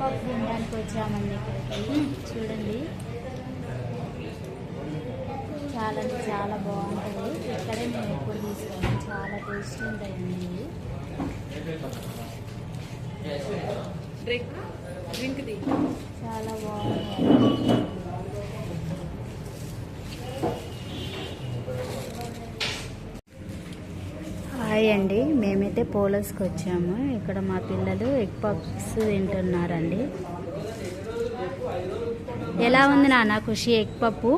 పప్పు తినడానికి వచ్చామండి ఇక్కడికి. చూడండి, చాలా బాగుంటుంది. ఇక్కడే మేము ఎప్పుడు తీసుకున్నాం. చాలా టేస్టీ ఉంటాయండి ఇవి. చాలా బాగుంటాయి. హాయ్ అండి, మేమైతే పోలస్కి వచ్చాము. ఇక్కడ మా పిల్లలు ఎగ్ పప్స్ తింటున్నారండి. ఎలా ఉంది నాన్న ఖుషి? ఎగ్ పప్పు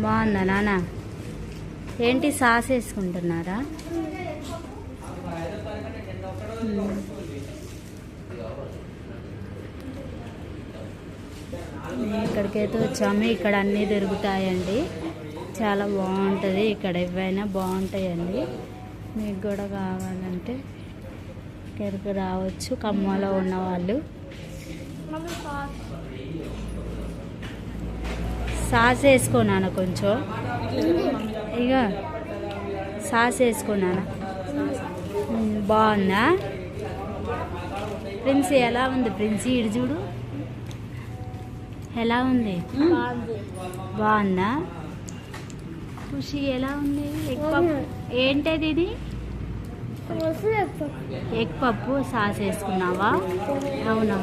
బాగుందా నాన్న? ఏంటి సాస్ వేసుకుంటున్నారా? ఇక్కడికైతే వచ్చాము. ఇక్కడ అన్నీ దొరుకుతాయండి. చాలా బాగుంటుంది ఇక్కడ. ఏవైనా బాగుంటాయండి. మీకు కూడా కావాలంటే ఇక్కడికి రావచ్చు, ఖమ్మంలో ఉన్నవాళ్ళు. సాస్ వేసుకున్నాను కొంచెం. ఇక సాస్ వేసుకున్నాను. బాగుందా ప్రిన్సీ? ఎలా ఉంది ప్రిన్సీ? ఇటు చూడు, ఎలా ఉంది? బాగుందా ఖుషి? ఎలా ఉంది? ఎగ్ పప్పు ఏంటది? ఇది ఎగ్ పప్పు సాస్ వేసుకున్నావా? అవునా?